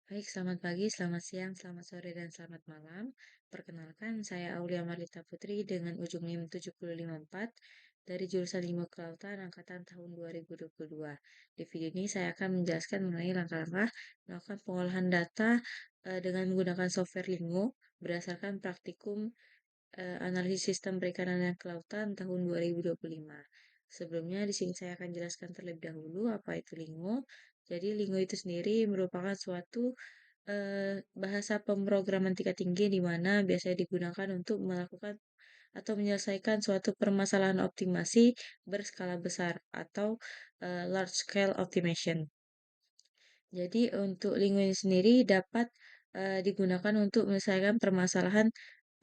Baik, selamat pagi, selamat siang, selamat sore, dan selamat malam. Perkenalkan, saya Aulia Marlita Putri dengan ujung NIM 7054 dari jurusan Ilmu Kelautan Angkatan tahun 2022. Di video ini saya akan menjelaskan mengenai langkah-langkah melakukan pengolahan data dengan menggunakan software Lingo berdasarkan praktikum analisis sistem perikanan dan kelautan tahun 2025. Sebelumnya di sini saya akan jelaskan terlebih dahulu apa itu Lingo. Jadi Lingo itu sendiri merupakan suatu bahasa pemrograman tingkat tinggi di mana biasanya digunakan untuk melakukan atau menyelesaikan suatu permasalahan optimasi berskala besar atau large scale optimization. Jadi untuk Lingo ini sendiri dapat digunakan untuk menyelesaikan permasalahan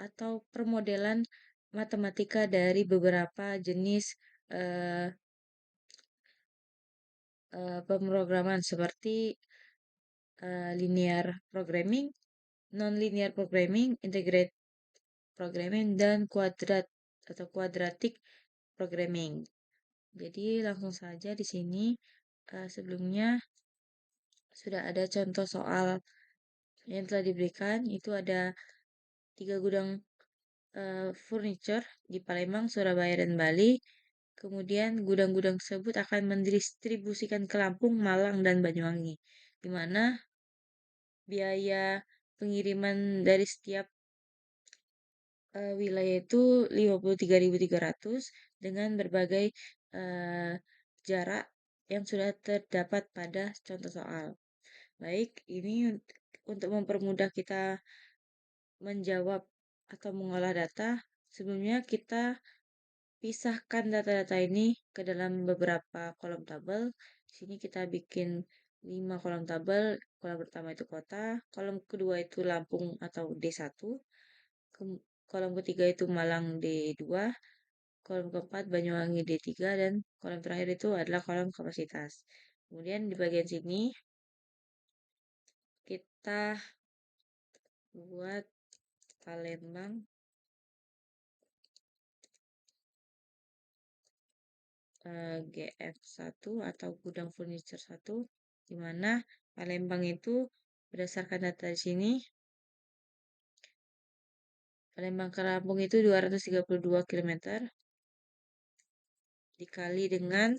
atau permodelan matematika dari beberapa jenis eh, pemrograman seperti linear programming, non-linear programming, integrated programming, dan kuadrat atau quadratic programming. Jadi langsung saja di sini sebelumnya sudah ada contoh soal yang telah diberikan. Itu ada 3 gudang furniture di Palembang, Surabaya, dan Bali. Kemudian gudang-gudang tersebut akan mendistribusikan ke Lampung, Malang, dan Banyuwangi, di mana biaya pengiriman dari setiap wilayah itu 53.300 dengan berbagai eh, jarak yang sudah terdapat pada contoh soal. Baik, ini untuk mempermudah kita menjawab atau mengolah data, sebelumnya kita pisahkan data-data ini ke dalam beberapa kolom tabel. Di sini kita bikin 5 kolom tabel. Kolom pertama itu kota, kolom kedua itu Lampung atau D1, kolom ketiga itu Malang D2, kolom keempat Banyuwangi D3, dan kolom terakhir itu adalah kolom kapasitas. Kemudian di bagian sini kita buat Palembang GF1 atau gudang furniture 1, di mana Palembang itu berdasarkan data di sini, Palembang ke Lampung itu 232 km dikali dengan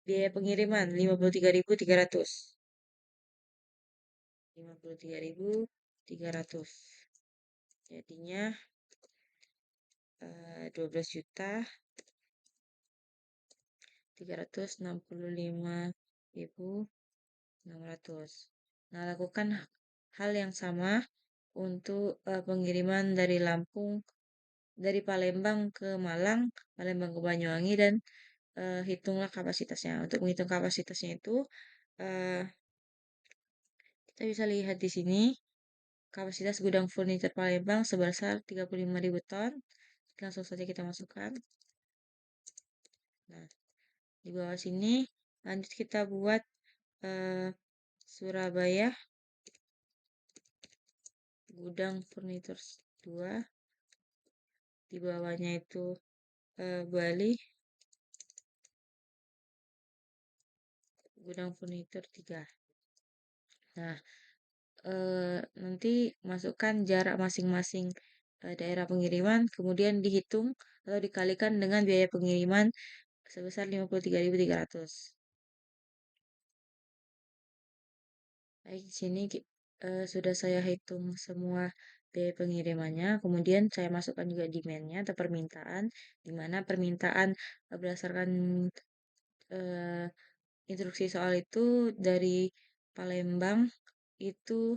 biaya pengiriman 53.300. 53.300. Jadinya 12.365.600. Nah, lakukan hal yang sama untuk pengiriman dari Lampung, dari Palembang ke Malang, Palembang ke Banyuwangi, dan hitunglah kapasitasnya. Untuk menghitung kapasitasnya itu, uh, kita bisa lihat di sini, kapasitas gudang furniture Palembang sebesar 35.000 ton. Langsung saja kita masukkan. Nah, di bawah sini, lanjut kita buat Surabaya, gudang furniture 2. Di bawahnya itu Bali, gudang furniture 3. Nah, nanti masukkan jarak masing-masing daerah pengiriman, kemudian dihitung atau dikalikan dengan biaya pengiriman sebesar 53.300. Baik, di sini sudah saya hitung semua biaya pengirimannya, kemudian saya masukkan juga demand-nya atau permintaan, di mana permintaan berdasarkan eh, instruksi soal itu dari Palembang itu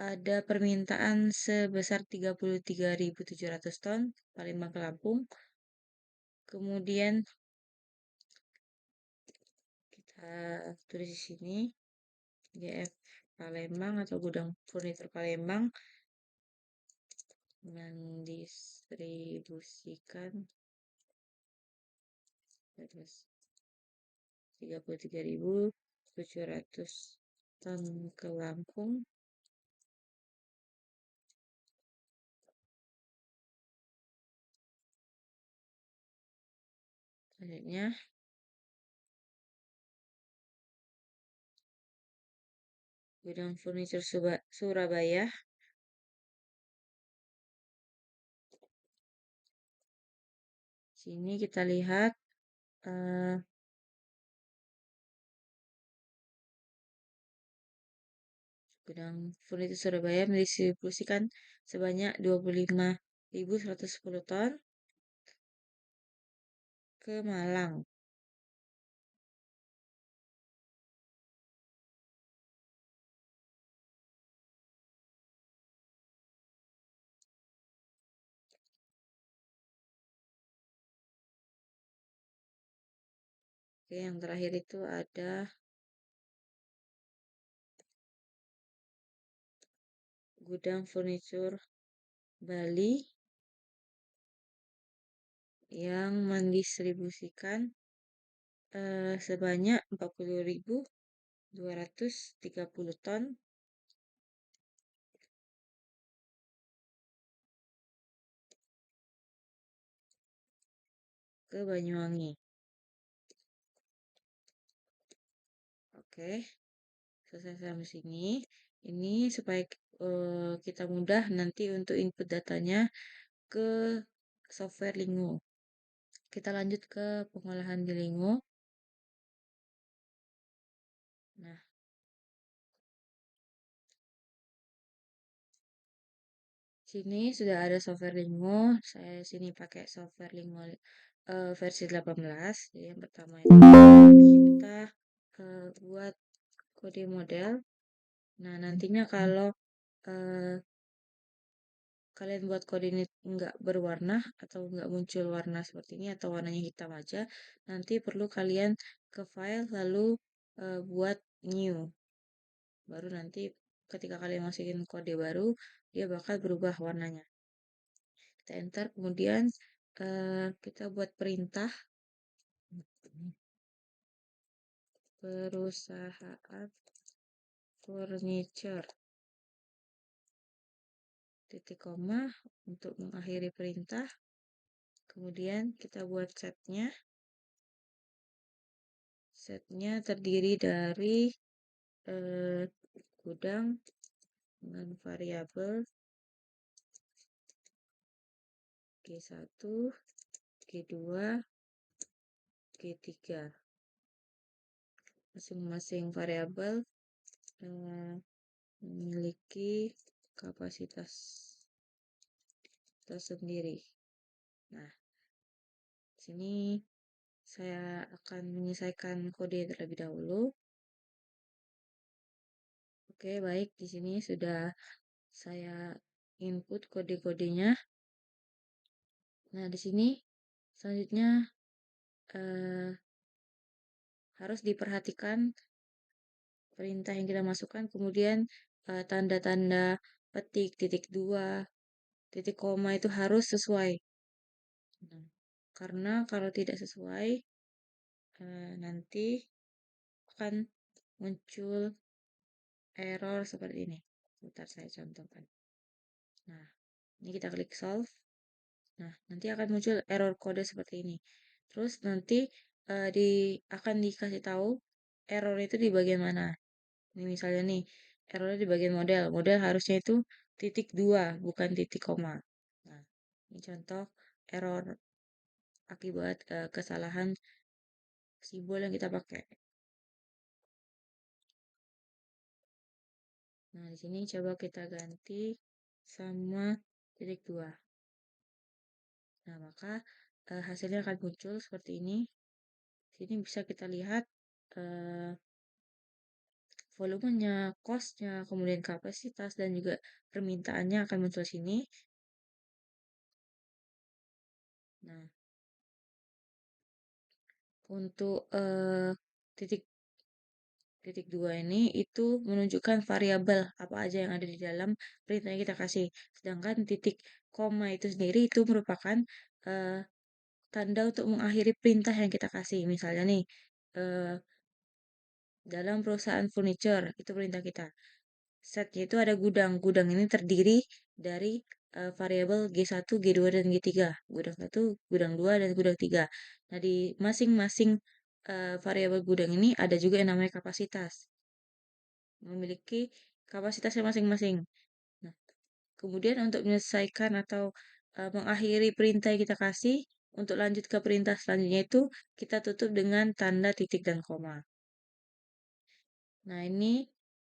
ada permintaan sebesar 33.700 ton Palembang ke Lampung. Kemudian kita tulis di sini GF Palembang atau gudang furniture Palembang mendistribusikan terus 33.700 ton ke Lampung. Gudang Furniture Surabaya. Sini kita lihat eh, gudang Furniture Surabaya mendistribusikan sebanyak 25.110 ton ke Malang. Oke, yang terakhir itu ada gudang furniture Bali yang mendistribusikan sebanyak 40.230 ton ke Banyuwangi. Oke, selesai sampai sini. Ini supaya kita mudah nanti untuk input datanya ke software Lingo. Kita lanjut ke pengolahan di Lingo. Nah, sini sudah ada software Lingo. Saya sini pakai software Lingo versi 18. Jadi yang pertama itu kita buat kode model. Nah, nantinya kalau eh, kalian buat kode ini nggak berwarna atau nggak muncul warna seperti ini atau warnanya hitam aja, nanti perlu kalian ke file lalu buat new. Baru nanti ketika kalian masukin kode baru, dia bakal berubah warnanya. Kita enter, kemudian kita buat perintah perusahaan furniture titik koma untuk mengakhiri perintah. Kemudian kita buat setnya terdiri dari gudang dengan variabel G1, G2, G3. Masing-masing variabel memiliki kapasitas tersendiri. Nah, sini saya akan menyelesaikan kode terlebih dahulu. Oke, baik. Di sini sudah saya input kode-kodenya. Nah, di sini selanjutnya eh, harus diperhatikan perintah yang kita masukkan, kemudian tanda-tanda petik, titik dua, titik koma itu harus sesuai. Nah, karena kalau tidak sesuai, nanti akan muncul error seperti ini. Bentar saya contohkan. Nah, ini kita klik solve. Nah, nanti akan muncul error kode seperti ini. Terus nanti akan dikasih tahu error itu di bagian mana. Ini misalnya nih, errornya di bagian model. Model harusnya itu titik dua, bukan titik koma. Nah, ini contoh error akibat kesalahan simbol yang kita pakai. Nah, di sini coba kita ganti sama titik dua. Nah, maka hasilnya akan muncul seperti ini. Sini bisa kita lihat eh, volumenya, cost-nya, kemudian kapasitas, dan juga permintaannya akan muncul sini. Nah, untuk titik titik dua ini itu menunjukkan variabel apa aja yang ada di dalam perintah yang kita kasih. Sedangkan titik koma itu sendiri itu merupakan eh, tanda untuk mengakhiri perintah yang kita kasih. Misalnya nih, eh, dalam perusahaan furniture, itu perintah kita. Setnya itu ada gudang. Gudang ini terdiri dari variabel G1, G2, dan G3. Gudang 1, gudang 2, dan gudang 3. Nah, di masing-masing variabel gudang ini ada juga yang namanya kapasitas. memiliki kapasitasnya masing-masing. Nah, kemudian untuk menyelesaikan atau mengakhiri perintah yang kita kasih, untuk lanjut ke perintah selanjutnya itu kita tutup dengan tanda titik dan koma. Nah, ini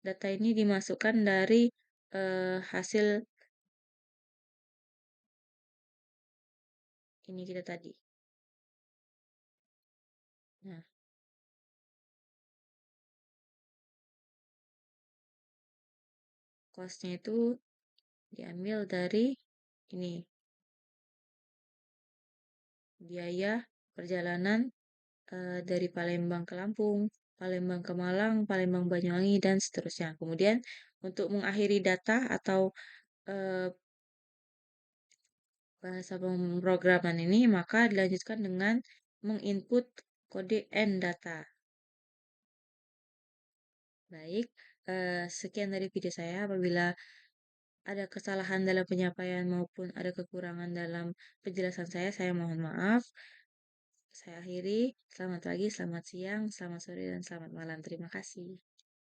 data ini dimasukkan dari hasil ini kita tadi. Nah, cost-nya itu diambil dari ini, biaya perjalanan dari Palembang ke Lampung, Palembang ke Malang, Palembang Banyuwangi, dan seterusnya. Kemudian untuk mengakhiri data atau eh, bahasa pemrograman ini, maka dilanjutkan dengan menginput kode N data. Baik, sekian dari video saya. Apabila ada kesalahan dalam penyampaian maupun ada kekurangan dalam penjelasan saya mohon maaf. Saya akhiri. Selamat pagi, selamat siang, selamat sore, dan selamat malam. Terima kasih.